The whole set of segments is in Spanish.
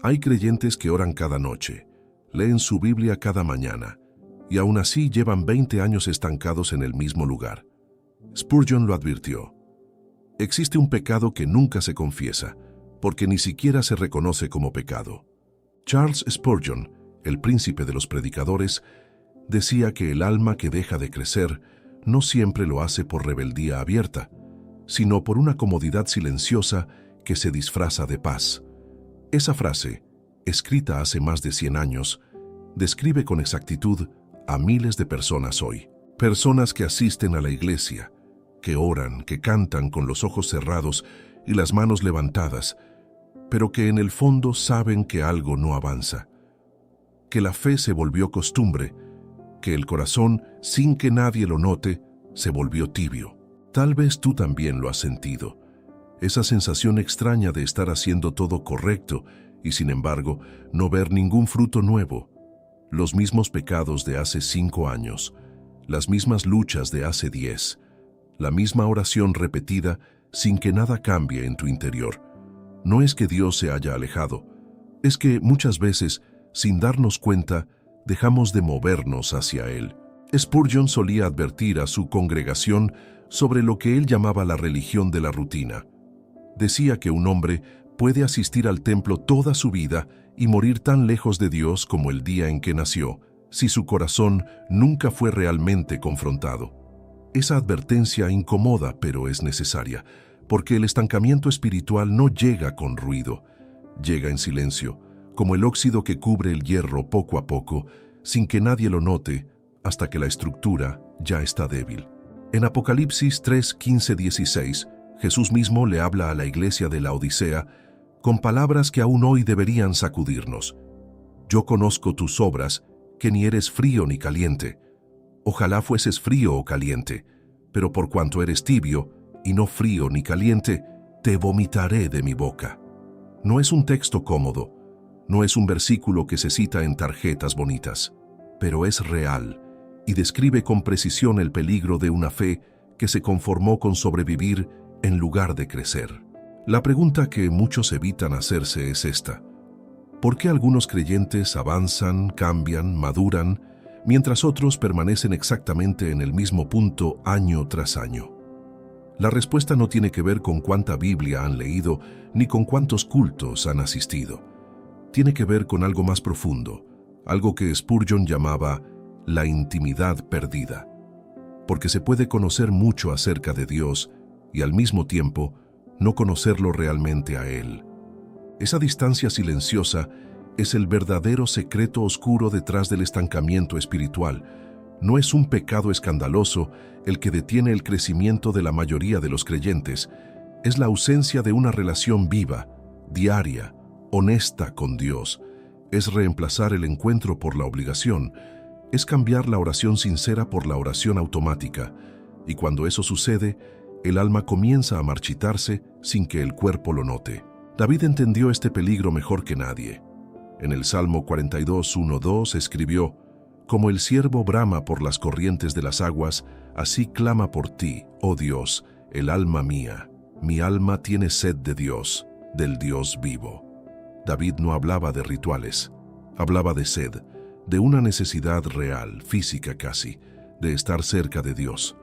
Hay creyentes que oran cada noche, leen su Biblia cada mañana, y aún así llevan 20 años estancados en el mismo lugar. Spurgeon lo advirtió. Existe un pecado que nunca se confiesa, porque ni siquiera se reconoce como pecado. Charles Spurgeon, el príncipe de los predicadores, decía que el alma que deja de crecer no siempre lo hace por rebeldía abierta, sino por una comodidad silenciosa que se disfraza de paz. Esa frase, escrita hace más de 100 años, describe con exactitud a miles de personas hoy. Personas que asisten a la iglesia, que oran, que cantan con los ojos cerrados y las manos levantadas, pero que en el fondo saben que algo no avanza, que la fe se volvió costumbre, que el corazón, sin que nadie lo note, se volvió tibio. Tal vez tú también lo has sentido, esa sensación extraña de estar haciendo todo correcto y sin embargo no ver ningún fruto nuevo, los mismos pecados de hace 5 años, las mismas luchas de hace 10, la misma oración repetida sin que nada cambie en tu interior. No es que Dios se haya alejado, es que muchas veces, sin darnos cuenta, dejamos de movernos hacia Él. Spurgeon solía advertir a su congregación sobre lo que él llamaba la religión de la rutina. Decía que un hombre puede asistir al templo toda su vida y morir tan lejos de Dios como el día en que nació, si su corazón nunca fue realmente confrontado. Esa advertencia incomoda, pero es necesaria, porque el estancamiento espiritual no llega con ruido, llega en silencio, como el óxido que cubre el hierro poco a poco, sin que nadie lo note, hasta que la estructura ya está débil. En Apocalipsis 3, 15, 16, Jesús mismo le habla a la iglesia de la Odisea con palabras que aún hoy deberían sacudirnos. Yo conozco tus obras, que ni eres frío ni caliente. Ojalá fueses frío o caliente, pero por cuanto eres tibio, y no frío ni caliente, te vomitaré de mi boca. No es un texto cómodo, no es un versículo que se cita en tarjetas bonitas, pero es real y describe con precisión el peligro de una fe que se conformó con sobrevivir en lugar de crecer. La pregunta que muchos evitan hacerse es esta: ¿por qué algunos creyentes avanzan, cambian, maduran, mientras otros permanecen exactamente en el mismo punto año tras año? La respuesta no tiene que ver con cuánta Biblia han leído ni con cuántos cultos han asistido. Tiene que ver con algo más profundo, algo que Spurgeon llamaba la intimidad perdida. Porque se puede conocer mucho acerca de Dios y al mismo tiempo no conocerlo realmente a Él. Esa distancia silenciosa es el verdadero secreto oscuro detrás del estancamiento espiritual. No es un pecado escandaloso el que detiene el crecimiento de la mayoría de los creyentes. Es la ausencia de una relación viva, diaria, honesta con Dios. Es reemplazar el encuentro por la obligación. Es cambiar la oración sincera por la oración automática. Y cuando eso sucede, el alma comienza a marchitarse sin que el cuerpo lo note. David entendió este peligro mejor que nadie. En el Salmo 42, 1-2 escribió: como el ciervo brama por las corrientes de las aguas, así clama por ti, oh Dios, el alma mía. Mi alma tiene sed de Dios, del Dios vivo. David no hablaba de rituales, hablaba de sed, de una necesidad real, física casi, de estar cerca de Dios.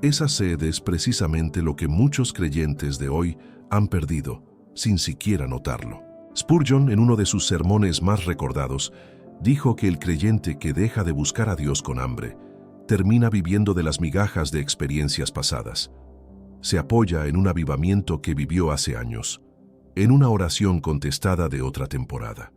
Esa sed es precisamente lo que muchos creyentes de hoy han perdido, sin siquiera notarlo. Spurgeon, en uno de sus sermones más recordados, dijo que el creyente que deja de buscar a Dios con hambre termina viviendo de las migajas de experiencias pasadas. Se apoya en un avivamiento que vivió hace años, en una oración contestada de otra temporada,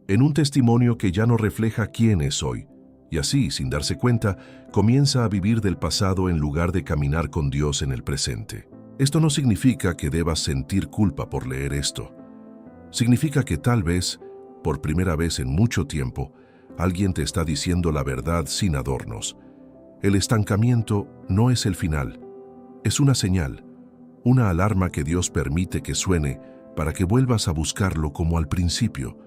en un testimonio que ya no refleja quién es hoy, y así, sin darse cuenta, comienza a vivir del pasado en lugar de caminar con Dios en el presente. Esto no significa que debas sentir culpa por leer esto. Significa que tal vez, por primera vez en mucho tiempo, alguien te está diciendo la verdad sin adornos. El estancamiento no es el final, es una señal, una alarma que Dios permite que suene para que vuelvas a buscarlo como al principio,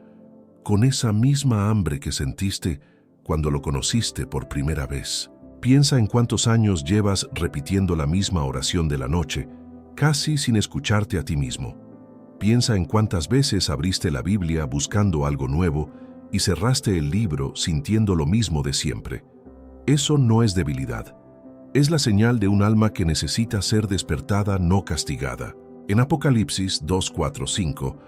con esa misma hambre que sentiste cuando lo conociste por primera vez. Piensa en cuántos años llevas repitiendo la misma oración de la noche, casi sin escucharte a ti mismo. Piensa en cuántas veces abriste la Biblia buscando algo nuevo y cerraste el libro sintiendo lo mismo de siempre. Eso no es debilidad. Es la señal de un alma que necesita ser despertada, no castigada. En Apocalipsis 2:4-5,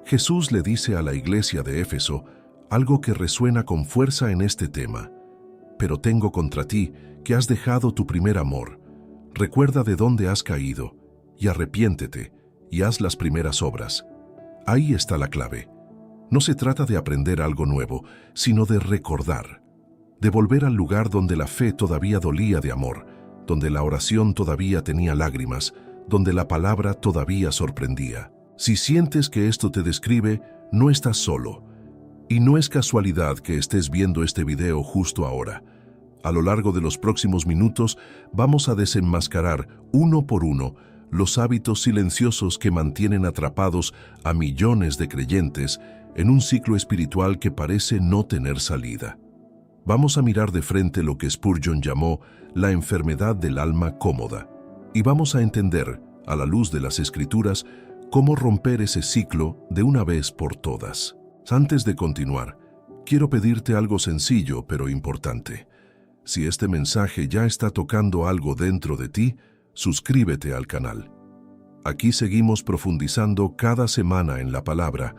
Jesús le dice a la iglesia de Éfeso algo que resuena con fuerza en este tema. Pero tengo contra ti que has dejado tu primer amor. Recuerda de dónde has caído, y arrepiéntete, y haz las primeras obras. Ahí está la clave. No se trata de aprender algo nuevo, sino de recordar. De volver al lugar donde la fe todavía dolía de amor, donde la oración todavía tenía lágrimas, donde la palabra todavía sorprendía. Si sientes que esto te describe, no estás solo. Y no es casualidad que estés viendo este video justo ahora. A lo largo de los próximos minutos vamos a desenmascarar, uno por uno, los hábitos silenciosos que mantienen atrapados a millones de creyentes en un ciclo espiritual que parece no tener salida. Vamos a mirar de frente lo que Spurgeon llamó la enfermedad del alma cómoda, y vamos a entender, a la luz de las Escrituras, cómo romper ese ciclo de una vez por todas. Antes de continuar, quiero pedirte algo sencillo pero importante. Si este mensaje ya está tocando algo dentro de ti, suscríbete al canal. Aquí seguimos profundizando cada semana en la palabra,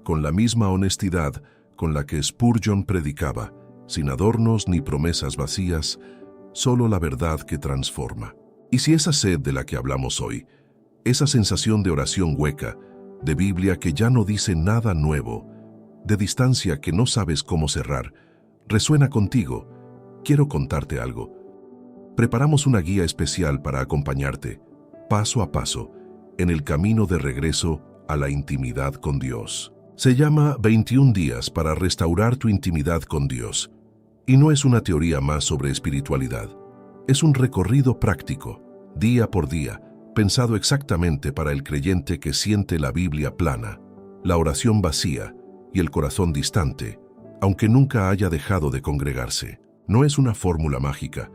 con la misma honestidad con la que Spurgeon predicaba, sin adornos ni promesas vacías, solo la verdad que transforma. Y si esa sed de la que hablamos hoy, esa sensación de oración hueca, de Biblia que ya no dice nada nuevo, de distancia que no sabes cómo cerrar, resuena contigo, quiero contarte algo. Preparamos una guía especial para acompañarte, paso a paso, en el camino de regreso a la intimidad con Dios. Se llama 21 días para restaurar tu intimidad con Dios. Y no es una teoría más sobre espiritualidad. Es un recorrido práctico, día por día, pensado exactamente para el creyente que siente la Biblia plana, la oración vacía y el corazón distante, aunque nunca haya dejado de congregarse. No es una fórmula mágica,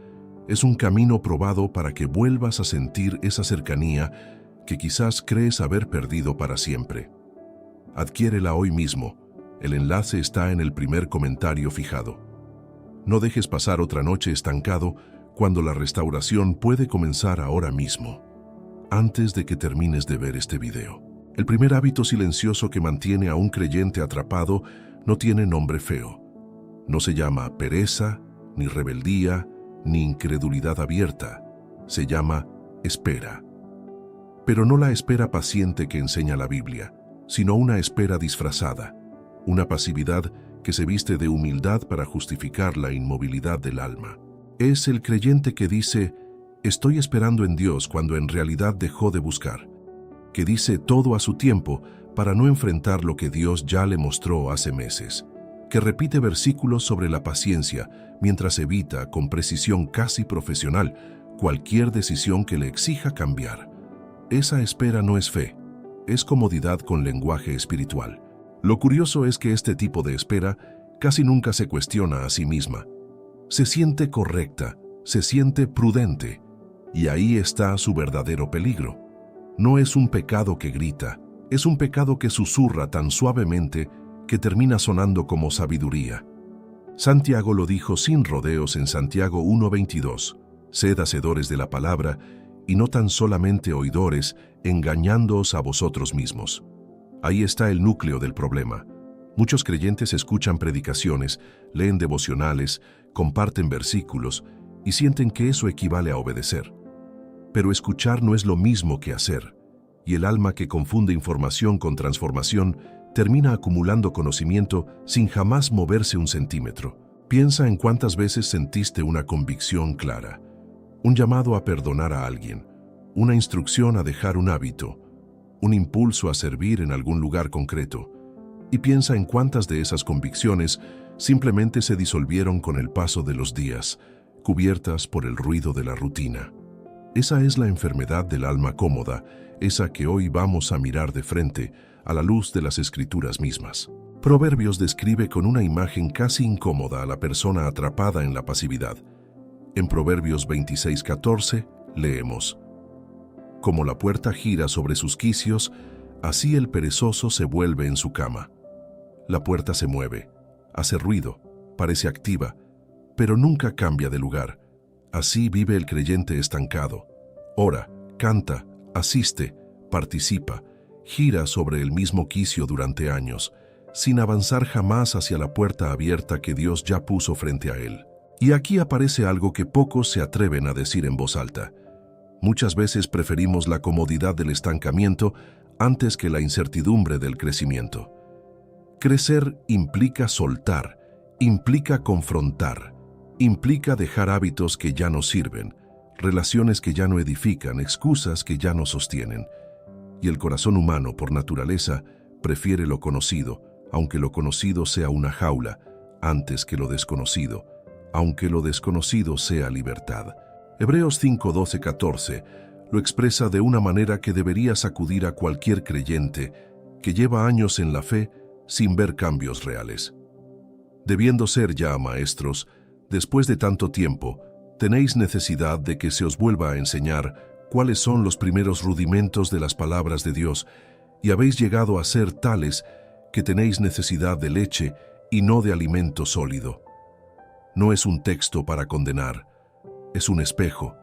es un camino probado para que vuelvas a sentir esa cercanía que quizás crees haber perdido para siempre. Adquiérela hoy mismo. El enlace está en el primer comentario fijado. No dejes pasar otra noche estancado cuando la restauración puede comenzar ahora mismo, antes de que termines de ver este video. El primer hábito silencioso que mantiene a un creyente atrapado no tiene nombre feo. No se llama pereza, ni rebeldía, ni incredulidad abierta. Se llama espera. Pero no la espera paciente que enseña la Biblia, sino una espera disfrazada, una pasividad que se viste de humildad para justificar la inmovilidad del alma. Es el creyente que dice, estoy esperando en Dios cuando en realidad dejó de buscar, que dice todo a su tiempo para no enfrentar lo que Dios ya le mostró hace meses, que repite versículos sobre la paciencia mientras evita, con precisión casi profesional, cualquier decisión que le exija cambiar. Esa espera no es fe, es comodidad con lenguaje espiritual. Lo curioso es que este tipo de espera casi nunca se cuestiona a sí misma. Se siente correcta, se siente prudente, y ahí está su verdadero peligro. No es un pecado que grita, es un pecado que susurra tan suavemente que termina sonando como sabiduría. Santiago lo dijo sin rodeos en Santiago 1:22, sed hacedores de la palabra y no tan solamente oidores, engañándoos a vosotros mismos. Ahí está el núcleo del problema. Muchos creyentes escuchan predicaciones, leen devocionales, comparten versículos y sienten que eso equivale a obedecer. Pero escuchar no es lo mismo que hacer, y el alma que confunde información con transformación termina acumulando conocimiento sin jamás moverse un centímetro. Piensa en cuántas veces sentiste una convicción clara, un llamado a perdonar a alguien, una instrucción a dejar un hábito, un impulso a servir en algún lugar concreto, y piensa en cuántas de esas convicciones simplemente se disolvieron con el paso de los días, cubiertas por el ruido de la rutina. Esa es la enfermedad del alma cómoda, esa que hoy vamos a mirar de frente a la luz de las Escrituras mismas. Proverbios describe con una imagen casi incómoda a la persona atrapada en la pasividad. En Proverbios 26:14 leemos: como la puerta gira sobre sus quicios, así el perezoso se vuelve en su cama. La puerta se mueve, hace ruido, parece activa, pero nunca cambia de lugar. Así vive el creyente estancado. Ora, canta, asiste, participa, gira sobre el mismo quicio durante años, sin avanzar jamás hacia la puerta abierta que Dios ya puso frente a él. Y aquí aparece algo que pocos se atreven a decir en voz alta. Muchas veces preferimos la comodidad del estancamiento antes que la incertidumbre del crecimiento. Crecer implica soltar, implica confrontar, implica dejar hábitos que ya no sirven, relaciones que ya no edifican, excusas que ya no sostienen. Y el corazón humano, por naturaleza, prefiere lo conocido, aunque lo conocido sea una jaula, antes que lo desconocido, aunque lo desconocido sea libertad. Hebreos 5, 12, 14 lo expresa de una manera que debería sacudir a cualquier creyente que lleva años en la fe sin ver cambios reales. Debiendo ser ya maestros, después de tanto tiempo, tenéis necesidad de que se os vuelva a enseñar cuáles son los primeros rudimentos de las palabras de Dios, y habéis llegado a ser tales que tenéis necesidad de leche y no de alimento sólido. No es un texto para condenar, es un espejo,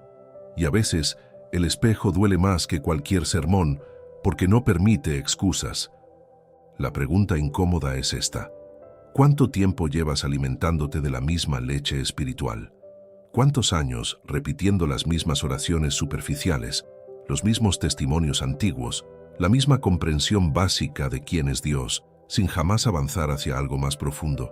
y a veces el espejo duele más que cualquier sermón porque no permite excusas. La pregunta incómoda es esta: ¿cuánto tiempo llevas alimentándote de la misma leche espiritual? ¿Cuántos años repitiendo las mismas oraciones superficiales, los mismos testimonios antiguos, la misma comprensión básica de quién es Dios, sin jamás avanzar hacia algo más profundo?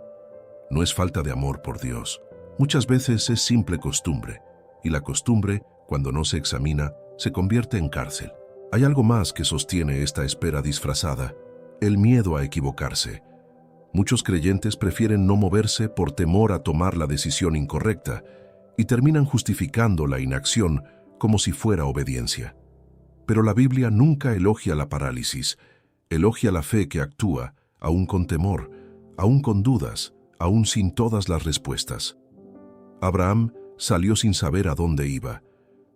No es falta de amor por Dios. Muchas veces es simple costumbre, y la costumbre, cuando no se examina, se convierte en cárcel. Hay algo más que sostiene esta espera disfrazada: el miedo a equivocarse. Muchos creyentes prefieren no moverse por temor a tomar la decisión incorrecta y terminan justificando la inacción como si fuera obediencia. Pero la Biblia nunca elogia la parálisis, elogia la fe que actúa, aún con temor, aún con dudas, aún sin todas las respuestas. Abraham salió sin saber a dónde iba.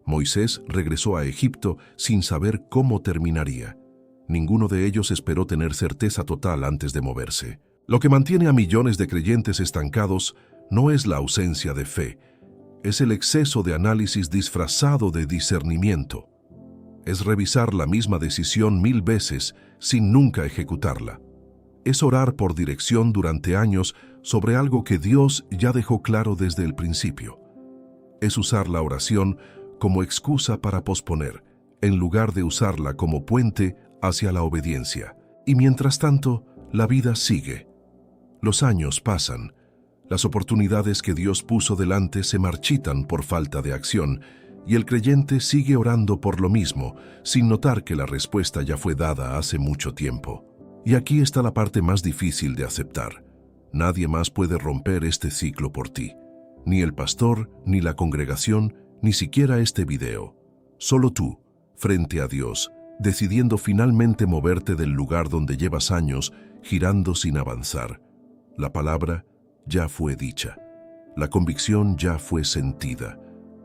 Moisés regresó a Egipto sin saber cómo terminaría. Ninguno de ellos esperó tener certeza total antes de moverse. Lo que mantiene a millones de creyentes estancados no es la ausencia de fe, es el exceso de análisis disfrazado de discernimiento. Es revisar la misma decisión 1000 veces sin nunca ejecutarla. Es orar por dirección durante años sobre algo que Dios ya dejó claro desde el principio. Es usar la oración como excusa para posponer, en lugar de usarla como puente hacia la obediencia. Y mientras tanto, la vida sigue. Los años pasan. Las oportunidades que Dios puso delante se marchitan por falta de acción, y el creyente sigue orando por lo mismo, sin notar que la respuesta ya fue dada hace mucho tiempo. Y aquí está la parte más difícil de aceptar. Nadie más puede romper este ciclo por ti. Ni el pastor, ni la congregación, ni siquiera este video. Solo tú, frente a Dios, decidiendo finalmente moverte del lugar donde llevas años girando sin avanzar. La palabra ya fue dicha. La convicción ya fue sentida.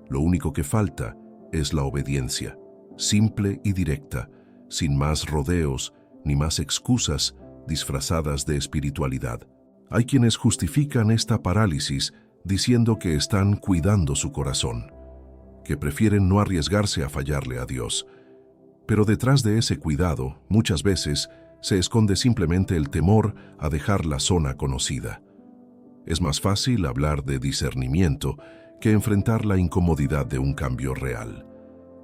Lo único que falta es la obediencia, simple y directa, sin más rodeos ni más excusas disfrazadas de espiritualidad. Hay quienes justifican esta parálisis diciendo que están cuidando su corazón, que prefieren no arriesgarse a fallarle a Dios. Pero detrás de ese cuidado, muchas veces, se esconde simplemente el temor a dejar la zona conocida. Es más fácil hablar de discernimiento que enfrentar la incomodidad de un cambio real.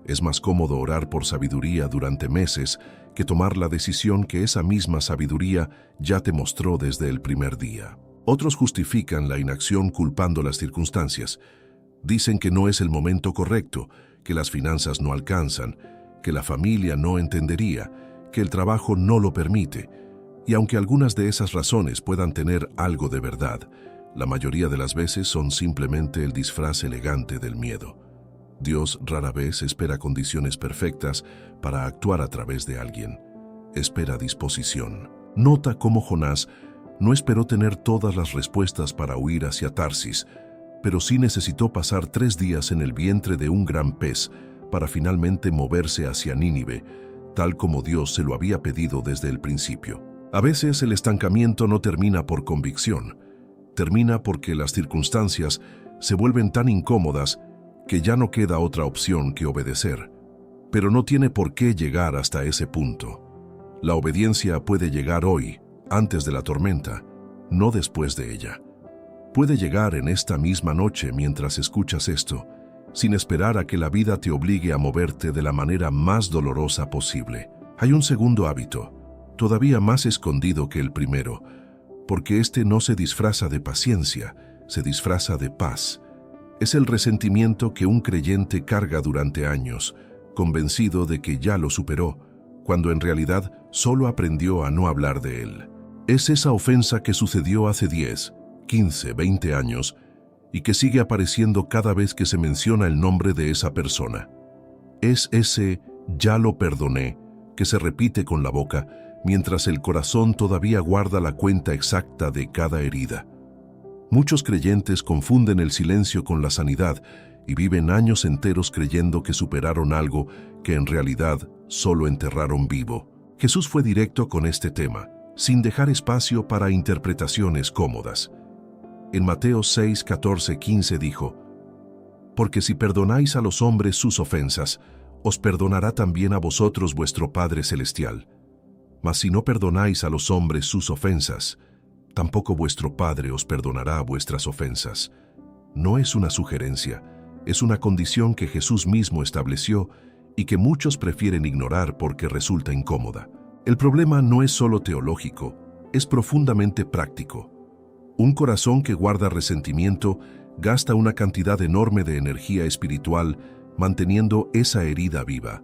Es más cómodo orar por sabiduría durante meses que tomar la decisión que esa misma sabiduría ya te mostró desde el primer día. Otros justifican la inacción culpando las circunstancias. Dicen que no es el momento correcto, que las finanzas no alcanzan, que la familia no entendería, que el trabajo no lo permite. Y aunque algunas de esas razones puedan tener algo de verdad, la mayoría de las veces son simplemente el disfraz elegante del miedo. Dios rara vez espera condiciones perfectas para actuar a través de alguien. Espera disposición. Nota cómo Jonás no esperó tener todas las respuestas para huir hacia Tarsis, pero sí necesitó pasar 3 días en el vientre de un gran pez para finalmente moverse hacia Nínive, tal como Dios se lo había pedido desde el principio. A veces el estancamiento no termina por convicción, termina porque las circunstancias se vuelven tan incómodas que ya no queda otra opción que obedecer. Pero no tiene por qué llegar hasta ese punto. La obediencia puede llegar hoy, antes de la tormenta, no después de ella. Puede llegar en esta misma noche mientras escuchas esto, sin esperar a que la vida te obligue a moverte de la manera más dolorosa posible. Hay un segundo hábito, todavía más escondido que el primero, porque este no se disfraza de paciencia, se disfraza de paz. Es el resentimiento que un creyente carga durante años, convencido de que ya lo superó, cuando en realidad solo aprendió a no hablar de él. Es esa ofensa que sucedió hace 10, 15, 20 años y que sigue apareciendo cada vez que se menciona el nombre de esa persona. Es ese «ya lo perdoné» que se repite con la boca, mientras el corazón todavía guarda la cuenta exacta de cada herida. Muchos creyentes confunden el silencio con la sanidad y viven años enteros creyendo que superaron algo que en realidad solo enterraron vivo. Jesús fue directo con este tema, sin dejar espacio para interpretaciones cómodas. En Mateo 6, 14, 15 dijo: «Porque si perdonáis a los hombres sus ofensas, os perdonará también a vosotros vuestro Padre Celestial. Mas si no perdonáis a los hombres sus ofensas, tampoco vuestro Padre os perdonará vuestras ofensas». No es una sugerencia, es una condición que Jesús mismo estableció y que muchos prefieren ignorar porque resulta incómoda. El problema no es solo teológico, es profundamente práctico. Un corazón que guarda resentimiento gasta una cantidad enorme de energía espiritual manteniendo esa herida viva.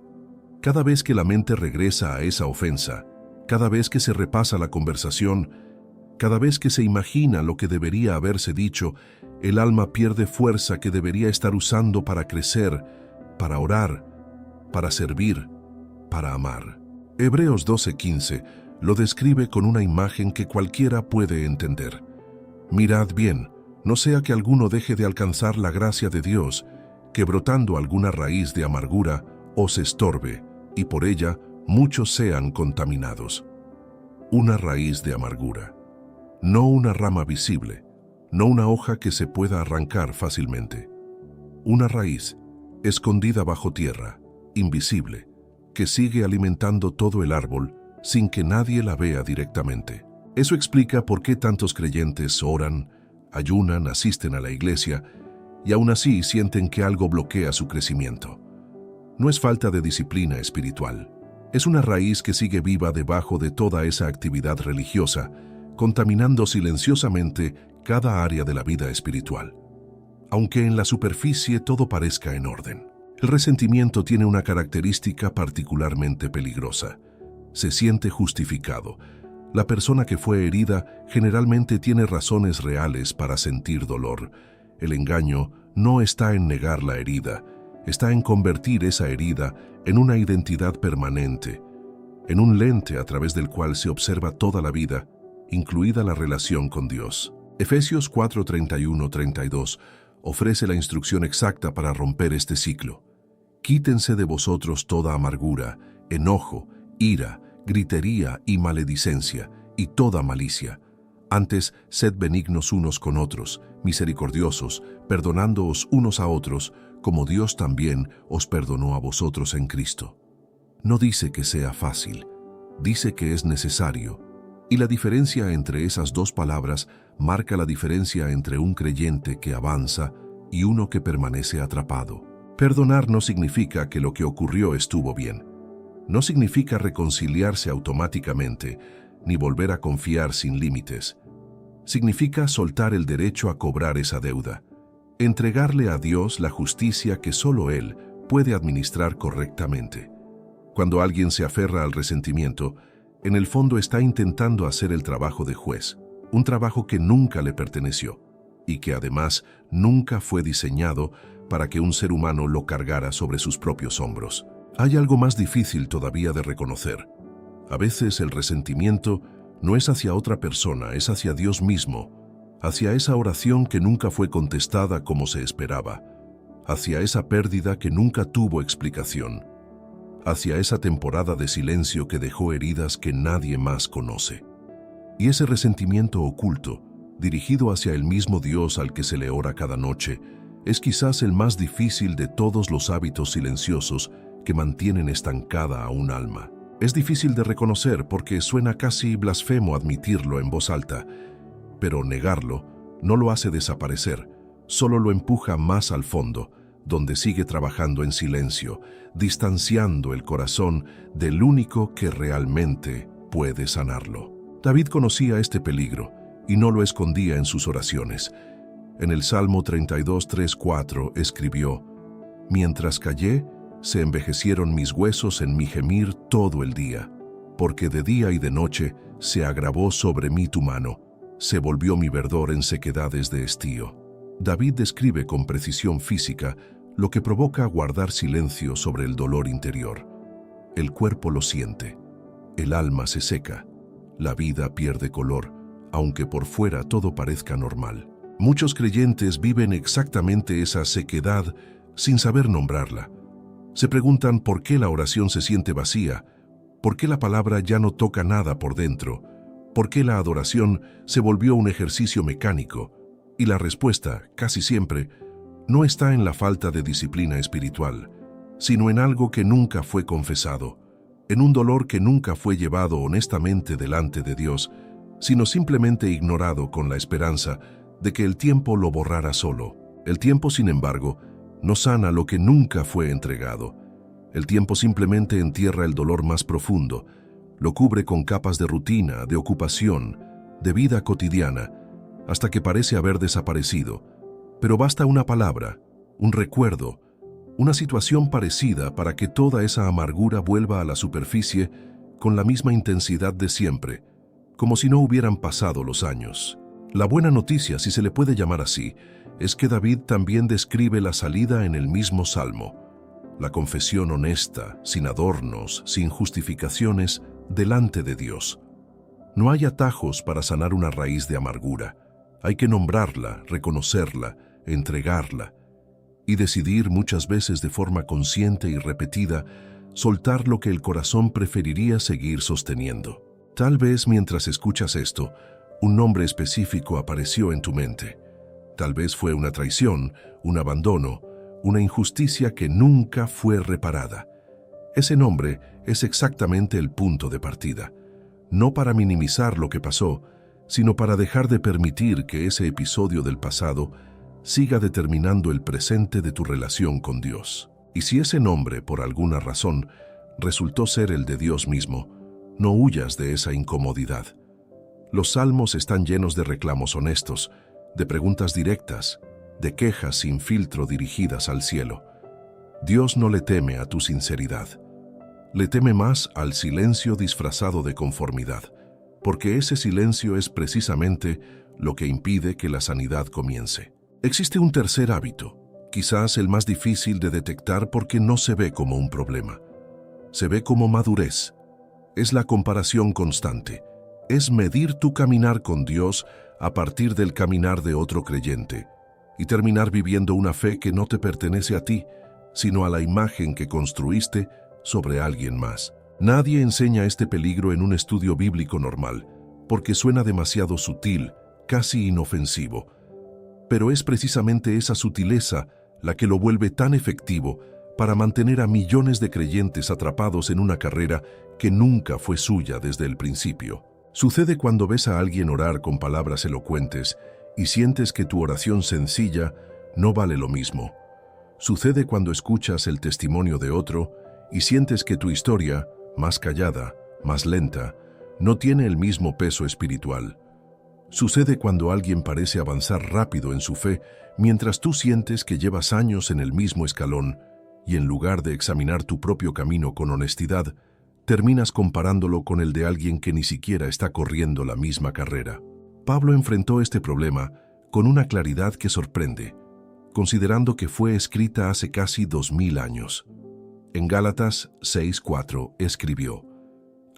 Cada vez que la mente regresa a esa ofensa, cada vez que se repasa la conversación, cada vez que se imagina lo que debería haberse dicho, el alma pierde fuerza que debería estar usando para crecer, para orar, para servir, para amar. Hebreos 12:15 lo describe con una imagen que cualquiera puede entender. «Mirad bien, no sea que alguno deje de alcanzar la gracia de Dios, que brotando alguna raíz de amargura os estorbe, y por ella muchos sean contaminados». Una raíz de amargura. No una rama visible, no una hoja que se pueda arrancar fácilmente. Una raíz, escondida bajo tierra, invisible, que sigue alimentando todo el árbol sin que nadie la vea directamente. Eso explica por qué tantos creyentes oran, ayunan, asisten a la iglesia y aún así sienten que algo bloquea su crecimiento. No es falta de disciplina espiritual, es una raíz que sigue viva debajo de toda esa actividad religiosa, contaminando silenciosamente cada área de la vida espiritual. Aunque en la superficie todo parezca en orden. El resentimiento tiene una característica particularmente peligrosa. Se siente justificado. La persona que fue herida generalmente tiene razones reales para sentir dolor. El engaño no está en negar la herida, está en convertir esa herida en una identidad permanente, en un lente a través del cual se observa toda la vida, incluida la relación con Dios. Efesios 4:31-32 ofrece la instrucción exacta para romper este ciclo. «Quítense de vosotros toda amargura, enojo, ira, gritería y maledicencia, y toda malicia. Antes, sed benignos unos con otros, misericordiosos, perdonándoos unos a otros, como Dios también os perdonó a vosotros en Cristo». No dice que sea fácil, dice que es necesario. Y la diferencia entre esas dos palabras marca la diferencia entre un creyente que avanza y uno que permanece atrapado. Perdonar no significa que lo que ocurrió estuvo bien. No significa reconciliarse automáticamente, ni volver a confiar sin límites. Significa soltar el derecho a cobrar esa deuda, entregarle a Dios la justicia que solo Él puede administrar correctamente. Cuando alguien se aferra al resentimiento, en el fondo está intentando hacer el trabajo de juez, un trabajo que nunca le perteneció y que además nunca fue diseñado para que un ser humano lo cargara sobre sus propios hombros. Hay algo más difícil todavía de reconocer. A veces el resentimiento no es hacia otra persona, es hacia Dios mismo, hacia esa oración que nunca fue contestada como se esperaba, hacia esa pérdida que nunca tuvo explicación, hacia esa temporada de silencio que dejó heridas que nadie más conoce. Y ese resentimiento oculto, dirigido hacia el mismo Dios al que se le ora cada noche, es quizás el más difícil de todos los hábitos silenciosos que mantienen estancada a un alma. Es difícil de reconocer porque suena casi blasfemo admitirlo en voz alta, pero negarlo no lo hace desaparecer, solo lo empuja más al fondo, donde sigue trabajando en silencio, distanciando el corazón del único que realmente puede sanarlo. David conocía este peligro y no lo escondía en sus oraciones. En el Salmo 32, 3, 4 escribió: «Mientras callé, se envejecieron mis huesos en mi gemir todo el día, porque de día y de noche se agravó sobre mí tu mano, se volvió mi verdor en sequedades de estío». David describe con precisión física lo que provoca guardar silencio sobre el dolor interior. El cuerpo lo siente, el alma se seca, la vida pierde color, aunque por fuera todo parezca normal. Muchos creyentes viven exactamente esa sequedad sin saber nombrarla. Se preguntan por qué la oración se siente vacía, por qué la palabra ya no toca nada por dentro, por qué la adoración se volvió un ejercicio mecánico. Y la respuesta, casi siempre, no está en la falta de disciplina espiritual, sino en algo que nunca fue confesado, en un dolor que nunca fue llevado honestamente delante de Dios, sino simplemente ignorado con la esperanza de que el tiempo lo borrara solo. El tiempo, sin embargo, no sana lo que nunca fue entregado. El tiempo simplemente entierra el dolor más profundo, lo cubre con capas de rutina, de ocupación, de vida cotidiana, hasta que parece haber desaparecido. Pero basta una palabra, un recuerdo, una situación parecida para que toda esa amargura vuelva a la superficie con la misma intensidad de siempre, como si no hubieran pasado los años. La buena noticia, si se le puede llamar así, es que David también describe la salida en el mismo salmo. La confesión honesta, sin adornos, sin justificaciones, delante de Dios. No hay atajos para sanar una raíz de amargura. Hay que nombrarla, reconocerla, entregarla y decidir, muchas veces de forma consciente y repetida, soltar lo que el corazón preferiría seguir sosteniendo. Tal vez mientras escuchas esto, un nombre específico apareció en tu mente. Tal vez fue una traición, un abandono, una injusticia que nunca fue reparada. Ese nombre es exactamente el punto de partida, no para minimizar lo que pasó, sino para dejar de permitir que ese episodio del pasado siga determinando el presente de tu relación con Dios. Y si ese nombre, por alguna razón, resultó ser el de Dios mismo, no huyas de esa incomodidad. Los salmos están llenos de reclamos honestos, de preguntas directas, de quejas sin filtro dirigidas al cielo. Dios no le teme a tu sinceridad. Le teme más al silencio disfrazado de conformidad, porque ese silencio es precisamente lo que impide que la sanidad comience. Existe un tercer hábito, quizás el más difícil de detectar porque no se ve como un problema. Se ve como madurez. Es la comparación constante. Es medir tu caminar con Dios a partir del caminar de otro creyente y terminar viviendo una fe que no te pertenece a ti, sino a la imagen que construiste sobre alguien más. Nadie enseña este peligro en un estudio bíblico normal, porque suena demasiado sutil, casi inofensivo. Pero es precisamente esa sutileza la que lo vuelve tan efectivo para mantener a millones de creyentes atrapados en una carrera que nunca fue suya desde el principio. Sucede cuando ves a alguien orar con palabras elocuentes y sientes que tu oración sencilla no vale lo mismo. Sucede cuando escuchas el testimonio de otro y sientes que tu historia, más callada, más lenta, no tiene el mismo peso espiritual. Sucede cuando alguien parece avanzar rápido en su fe, mientras tú sientes que llevas años en el mismo escalón, y en lugar de examinar tu propio camino con honestidad, terminas comparándolo con el de alguien que ni siquiera está corriendo la misma carrera. Pablo enfrentó este problema con una claridad que sorprende, considerando que fue escrita hace casi 2000 años. En Gálatas 6:4 escribió: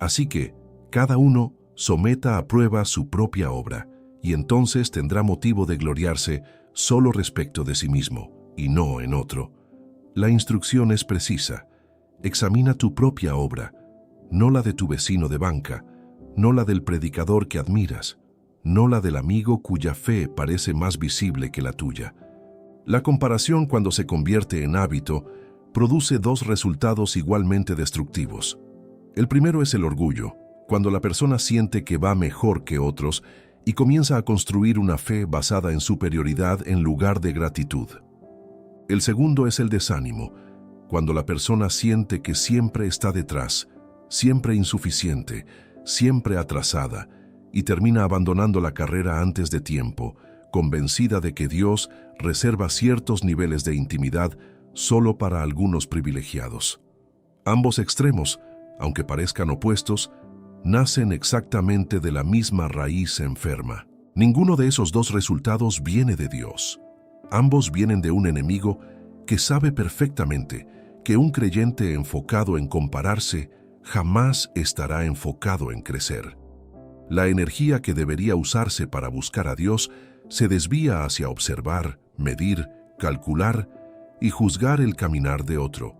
«Así que, cada uno someta a prueba su propia obra, y entonces tendrá motivo de gloriarse solo respecto de sí mismo, y no en otro». La instrucción es precisa. Examina tu propia obra, no la de tu vecino de banca, no la del predicador que admiras, no la del amigo cuya fe parece más visible que la tuya. La comparación, cuando se convierte en hábito, produce dos resultados igualmente destructivos. El primero es el orgullo, cuando la persona siente que va mejor que otros y comienza a construir una fe basada en superioridad en lugar de gratitud. El segundo es el desánimo, cuando la persona siente que siempre está detrás, siempre insuficiente, siempre atrasada, y termina abandonando la carrera antes de tiempo, convencida de que Dios reserva ciertos niveles de intimidad solo para algunos privilegiados. Ambos extremos, aunque parezcan opuestos, nacen exactamente de la misma raíz enferma. Ninguno de esos dos resultados viene de Dios. Ambos vienen de un enemigo que sabe perfectamente que un creyente enfocado en compararse jamás estará enfocado en crecer. La energía que debería usarse para buscar a Dios se desvía hacia observar, medir, calcular y juzgar el caminar de otro.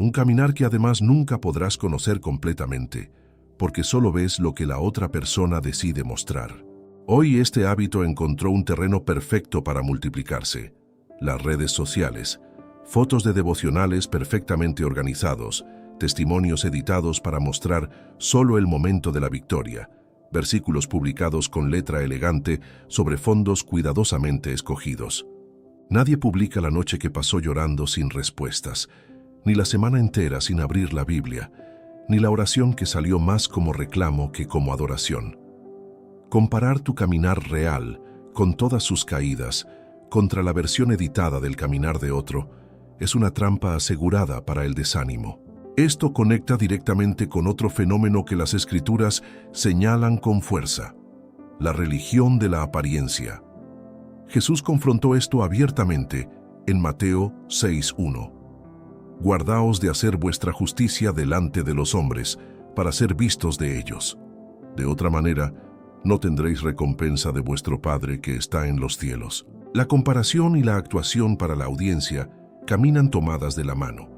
Un caminar que además nunca podrás conocer completamente, porque solo ves lo que la otra persona decide mostrar. Hoy este hábito encontró un terreno perfecto para multiplicarse: las redes sociales, fotos de devocionales perfectamente organizados, testimonios editados para mostrar solo el momento de la victoria, versículos publicados con letra elegante sobre fondos cuidadosamente escogidos. Nadie publica la noche que pasó llorando sin respuestas, ni la semana entera sin abrir la Biblia, ni la oración que salió más como reclamo que como adoración. Comparar tu caminar real, con todas sus caídas, contra la versión editada del caminar de otro, es una trampa asegurada para el desánimo. Esto conecta directamente con otro fenómeno que las Escrituras señalan con fuerza: la religión de la apariencia. Jesús confrontó esto abiertamente en Mateo 6:1. Guardaos de hacer vuestra justicia delante de los hombres, para ser vistos de ellos. De otra manera, no tendréis recompensa de vuestro Padre que está en los cielos. La comparación y la actuación para la audiencia caminan tomadas de la mano.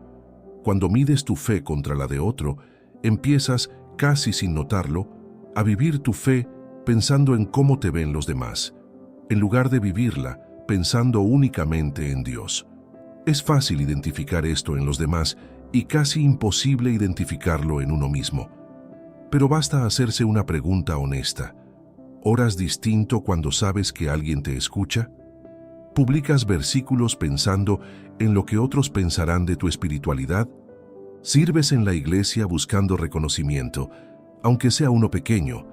Cuando mides tu fe contra la de otro, empiezas, casi sin notarlo, a vivir tu fe pensando en cómo te ven los demás, en lugar de vivirla pensando únicamente en Dios. Es fácil identificar esto en los demás y casi imposible identificarlo en uno mismo. Pero basta hacerse una pregunta honesta. ¿Oras distinto cuando sabes que alguien te escucha? ¿Publicas versículos pensando en lo que otros pensarán de tu espiritualidad? ¿Sirves en la iglesia buscando reconocimiento, aunque sea uno pequeño,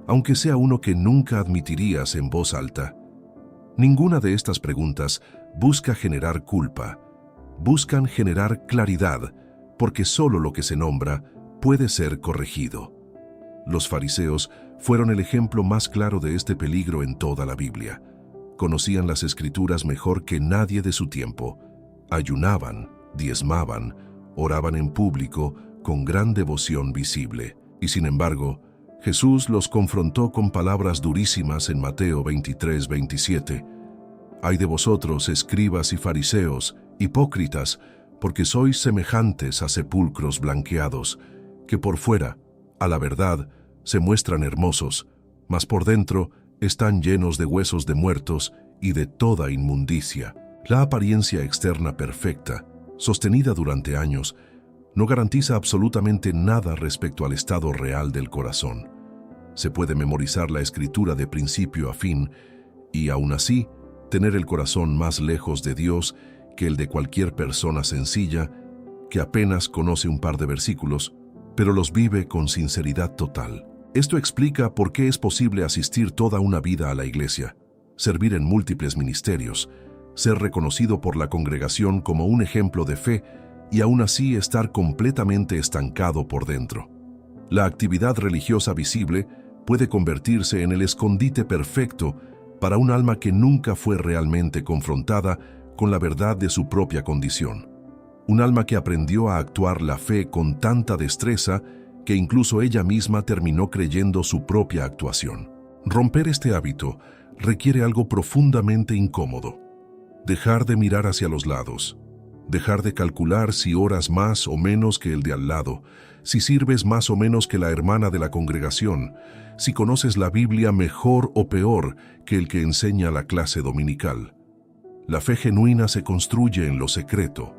aunque sea uno que nunca admitirías en voz alta? Ninguna de estas preguntas busca generar culpa. Buscan generar claridad, porque solo lo que se nombra puede ser corregido. Los fariseos fueron el ejemplo más claro de este peligro en toda la Biblia. Conocían las Escrituras mejor que nadie de su tiempo. Ayunaban, diezmaban, oraban en público con gran devoción visible. Y sin embargo, Jesús los confrontó con palabras durísimas en Mateo 23:27. «Ay de vosotros, escribas y fariseos, hipócritas, porque sois semejantes a sepulcros blanqueados, que por fuera, a la verdad, se muestran hermosos, mas por dentro están llenos de huesos de muertos y de toda inmundicia». La apariencia externa perfecta, sostenida durante años, no garantiza absolutamente nada respecto al estado real del corazón. Se puede memorizar la Escritura de principio a fin y, aún así, tener el corazón más lejos de Dios que el de cualquier persona sencilla que apenas conoce un par de versículos, pero los vive con sinceridad total. Esto explica por qué es posible asistir toda una vida a la iglesia, servir en múltiples ministerios, ser reconocido por la congregación como un ejemplo de fe y aún así estar completamente estancado por dentro. La actividad religiosa visible puede convertirse en el escondite perfecto para un alma que nunca fue realmente confrontada con la verdad de su propia condición. Un alma que aprendió a actuar la fe con tanta destreza que incluso ella misma terminó creyendo su propia actuación. Romper este hábito requiere algo profundamente incómodo: dejar de mirar hacia los lados, Dejar de calcular si oras más o menos que el de al lado, si sirves más o menos que la hermana de la congregación, si conoces la Biblia mejor o peor que el que enseña la clase dominical. La fe genuina se construye en lo secreto,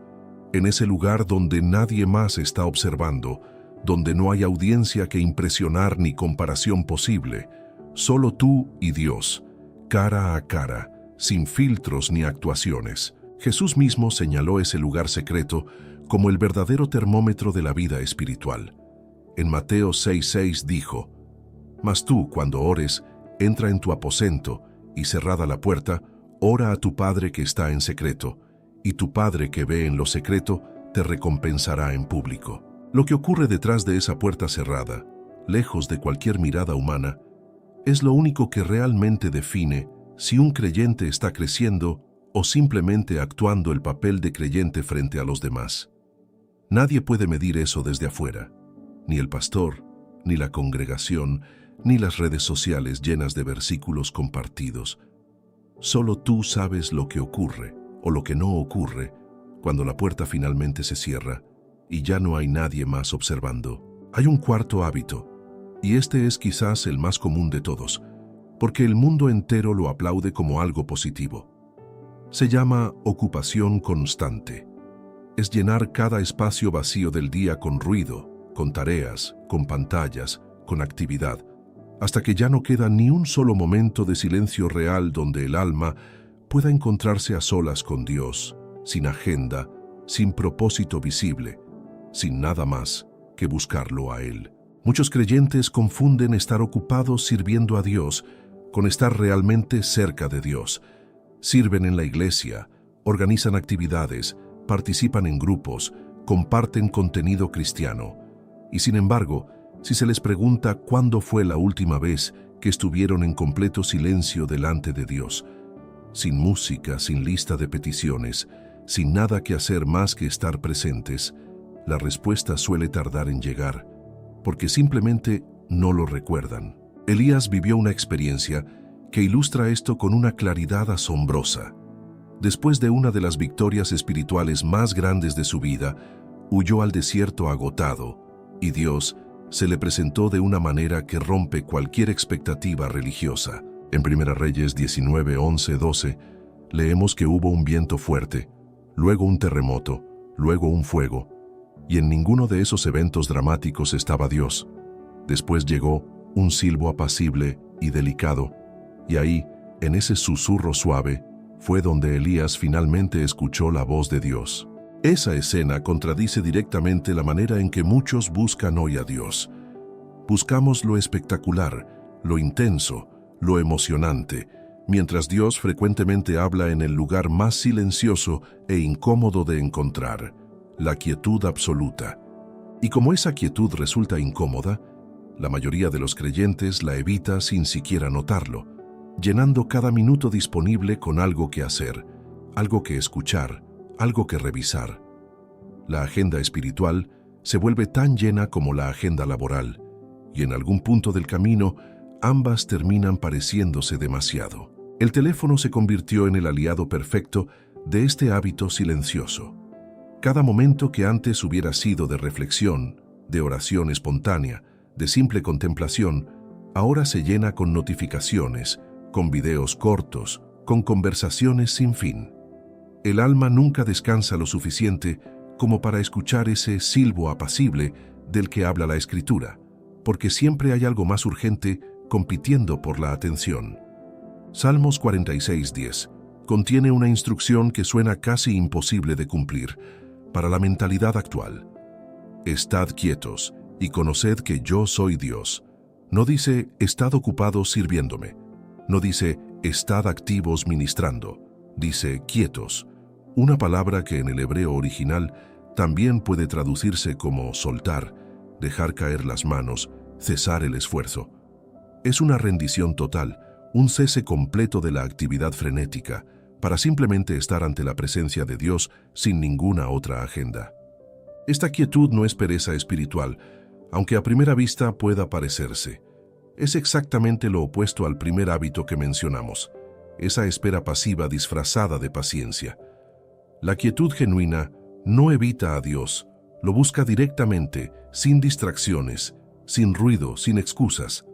en ese lugar donde nadie más está observando, donde no hay audiencia que impresionar ni comparación posible, solo tú y Dios, cara a cara, sin filtros ni actuaciones. Jesús mismo señaló ese lugar secreto como el verdadero termómetro de la vida espiritual. En Mateo 6:6 dijo: «Mas tú, cuando ores, entra en tu aposento y cerrada la puerta, ora a tu Padre que está en secreto, y tu Padre que ve en lo secreto te recompensará en público». Lo que ocurre detrás de esa puerta cerrada, lejos de cualquier mirada humana, es lo único que realmente define si un creyente está creciendo o simplemente actuando el papel de creyente frente a los demás. Nadie puede medir eso desde afuera, ni el pastor, ni la congregación, ni las redes sociales llenas de versículos compartidos. Solo tú sabes lo que ocurre o lo que no ocurre cuando la puerta finalmente se cierra y ya no hay nadie más observando. Hay un cuarto hábito, y este es quizás el más común de todos, porque el mundo entero lo aplaude como algo positivo. Se llama ocupación constante. Es llenar cada espacio vacío del día con ruido, con tareas, con pantallas, con actividad, hasta que ya no queda ni un solo momento de silencio real donde el alma pueda encontrarse a solas con Dios, sin agenda, sin propósito visible, sin nada más que buscarlo a Él. Muchos creyentes confunden estar ocupados sirviendo a Dios con estar realmente cerca de Dios. Sirven en la iglesia, organizan actividades, participan en grupos, comparten contenido cristiano. Y sin embargo, si se les pregunta cuándo fue la última vez que estuvieron en completo silencio delante de Dios, sin música, sin lista de peticiones, sin nada que hacer más que estar presentes, la respuesta suele tardar en llegar, porque simplemente no lo recuerdan. Elías vivió una experiencia que ilustra esto con una claridad asombrosa. Después de una de las victorias espirituales más grandes de su vida, huyó al desierto agotado, y Dios se le presentó de una manera que rompe cualquier expectativa religiosa. En 1 Reyes 19, 11, 12, leemos que hubo un viento fuerte, luego un terremoto, luego un fuego, y en ninguno de esos eventos dramáticos estaba Dios. Después llegó un silbo apacible y delicado, y ahí, en ese susurro suave, fue donde Elías finalmente escuchó la voz de Dios. Esa escena contradice directamente la manera en que muchos buscan hoy a Dios. Buscamos lo espectacular, lo intenso, lo emocionante, mientras Dios frecuentemente habla en el lugar más silencioso e incómodo de encontrar, la quietud absoluta. Y como esa quietud resulta incómoda, la mayoría de los creyentes la evita sin siquiera notarlo, llenando cada minuto disponible con algo que hacer, algo que escuchar, algo que revisar. La agenda espiritual se vuelve tan llena como la agenda laboral, y en algún punto del camino, ambas terminan pareciéndose demasiado. El teléfono se convirtió en el aliado perfecto de este hábito silencioso. Cada momento que antes hubiera sido de reflexión, de oración espontánea, de simple contemplación, ahora se llena con notificaciones, con videos cortos, con conversaciones sin fin. El alma nunca descansa lo suficiente como para escuchar ese silbo apacible del que habla la Escritura, porque siempre hay algo más urgente compitiendo por la atención. Salmos 46:10 contiene una instrucción que suena casi imposible de cumplir para la mentalidad actual. Estad quietos y conoced que yo soy Dios. No dice, estad ocupados sirviéndome. No dice, estad activos ministrando. Dice, quietos. Una palabra que en el hebreo original también puede traducirse como soltar, dejar caer las manos, cesar el esfuerzo. Es una rendición total, un cese completo de la actividad frenética, para simplemente estar ante la presencia de Dios sin ninguna otra agenda. Esta quietud no es pereza espiritual, aunque a primera vista pueda parecerse. Es exactamente lo opuesto al primer hábito que mencionamos, esa espera pasiva disfrazada de paciencia. La quietud genuina no evita a Dios, lo busca directamente, sin distracciones, sin ruido, sin excusas.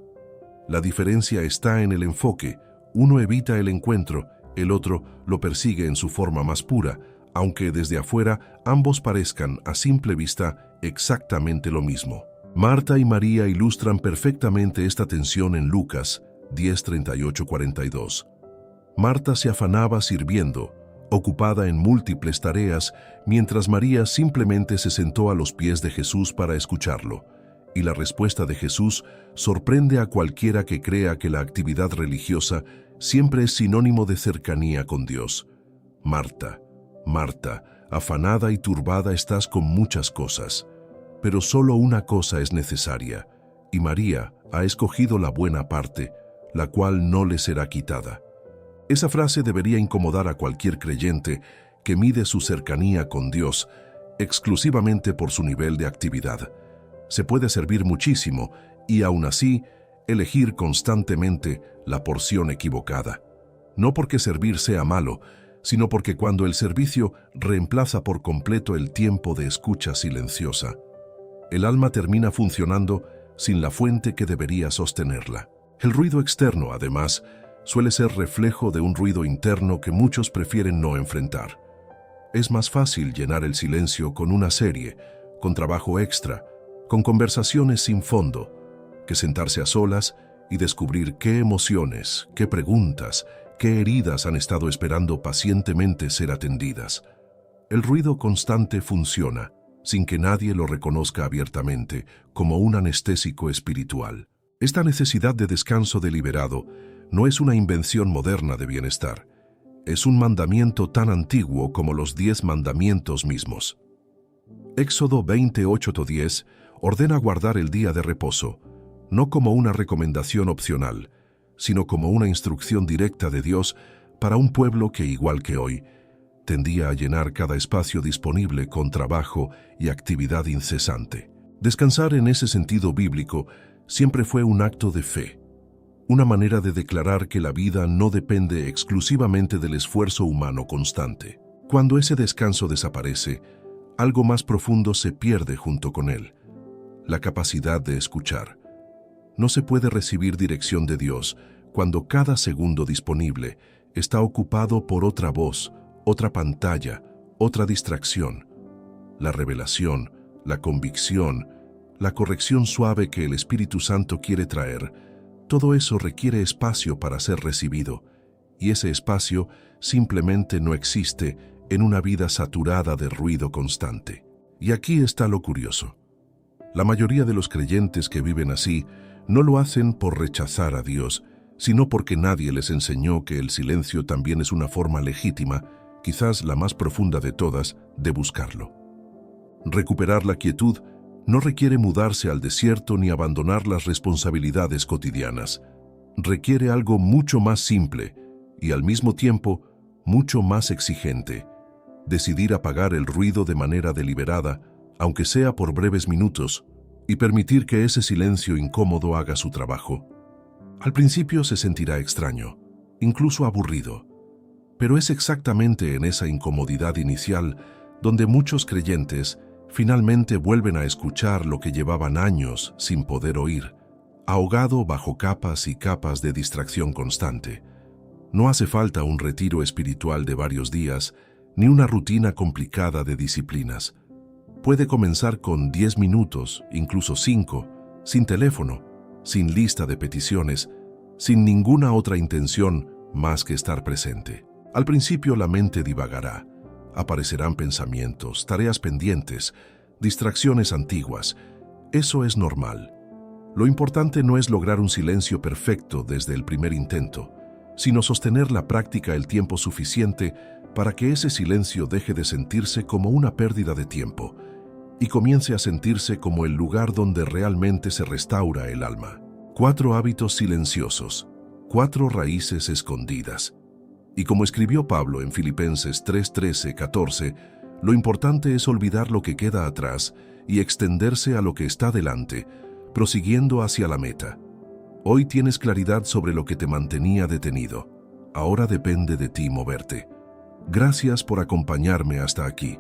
La diferencia está en el enfoque. Uno evita el encuentro, el otro lo persigue en su forma más pura, aunque desde afuera ambos parezcan a simple vista exactamente lo mismo. Marta y María ilustran perfectamente esta tensión en Lucas 10:38-42. Marta se afanaba sirviendo, ocupada en múltiples tareas, mientras María simplemente se sentó a los pies de Jesús para escucharlo. Y la respuesta de Jesús sorprende a cualquiera que crea que la actividad religiosa siempre es sinónimo de cercanía con Dios. Marta, Marta, afanada y turbada estás con muchas cosas, pero solo una cosa es necesaria, y María ha escogido la buena parte, la cual no le será quitada. Esa frase debería incomodar a cualquier creyente que mide su cercanía con Dios exclusivamente por su nivel de actividad. Se puede servir muchísimo y aún así elegir constantemente la porción equivocada. No porque servir sea malo, sino porque cuando el servicio reemplaza por completo el tiempo de escucha silenciosa, el alma termina funcionando sin la fuente que debería sostenerla. El ruido externo, además, suele ser reflejo de un ruido interno que muchos prefieren no enfrentar. Es más fácil llenar el silencio con una serie, con trabajo extra, con conversaciones sin fondo, que sentarse a solas y descubrir qué emociones, qué preguntas, qué heridas han estado esperando pacientemente ser atendidas. El ruido constante funciona, sin que nadie lo reconozca abiertamente, como un anestésico espiritual. Esta necesidad de descanso deliberado no es una invención moderna de bienestar. Es un mandamiento tan antiguo como los 10 mandamientos mismos. Éxodo 28:10 ordena guardar el día de reposo, no como una recomendación opcional, sino como una instrucción directa de Dios para un pueblo que, igual que hoy, tendía a llenar cada espacio disponible con trabajo y actividad incesante. Descansar en ese sentido bíblico siempre fue un acto de fe, una manera de declarar que la vida no depende exclusivamente del esfuerzo humano constante. Cuando ese descanso desaparece, algo más profundo se pierde junto con él: la capacidad de escuchar. No se puede recibir dirección de Dios cuando cada segundo disponible está ocupado por otra voz, otra pantalla, otra distracción. La revelación, la convicción, la corrección suave que el Espíritu Santo quiere traer, todo eso requiere espacio para ser recibido, y ese espacio simplemente no existe en una vida saturada de ruido constante. Y aquí está lo curioso. La mayoría de los creyentes que viven así no lo hacen por rechazar a Dios, sino porque nadie les enseñó que el silencio también es una forma legítima, quizás la más profunda de todas, de buscarlo. Recuperar la quietud no requiere mudarse al desierto ni abandonar las responsabilidades cotidianas. Requiere algo mucho más simple y al mismo tiempo mucho más exigente: decidir apagar el ruido de manera deliberada, aunque sea por breves minutos, y permitir que ese silencio incómodo haga su trabajo. Al principio se sentirá extraño, incluso aburrido, pero es exactamente en esa incomodidad inicial donde muchos creyentes finalmente vuelven a escuchar lo que llevaban años sin poder oír, ahogado bajo capas y capas de distracción constante. No hace falta un retiro espiritual de varios días, ni una rutina complicada de disciplinas. Puede comenzar con 10 minutos, incluso 5, sin teléfono, sin lista de peticiones, sin ninguna otra intención más que estar presente. Al principio la mente divagará. Aparecerán pensamientos, tareas pendientes, distracciones antiguas. Eso es normal. Lo importante no es lograr un silencio perfecto desde el primer intento, sino sostener la práctica el tiempo suficiente para que ese silencio deje de sentirse como una pérdida de tiempo y comience a sentirse como el lugar donde realmente se restaura el alma. 4 hábitos silenciosos, 4 raíces escondidas. Y como escribió Pablo en Filipenses 3:13-14, lo importante es olvidar lo que queda atrás y extenderse a lo que está delante, prosiguiendo hacia la meta. Hoy tienes claridad sobre lo que te mantenía detenido. Ahora depende de ti moverte. Gracias por acompañarme hasta aquí.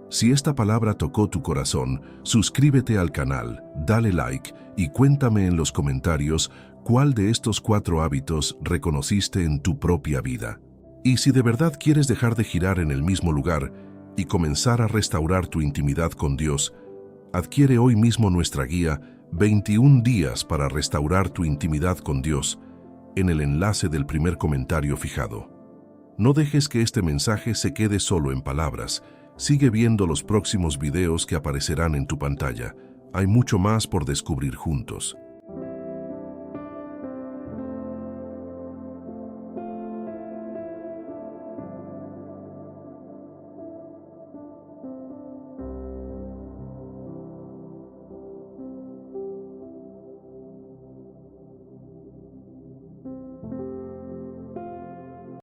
Si esta palabra tocó tu corazón, suscríbete al canal, dale like y cuéntame en los comentarios cuál de estos 4 hábitos reconociste en tu propia vida. Y si de verdad quieres dejar de girar en el mismo lugar y comenzar a restaurar tu intimidad con Dios, adquiere hoy mismo nuestra guía 21 días para restaurar tu intimidad con Dios en el enlace del primer comentario fijado. No dejes que este mensaje se quede solo en palabras. Sigue viendo los próximos videos que aparecerán en tu pantalla. Hay mucho más por descubrir juntos.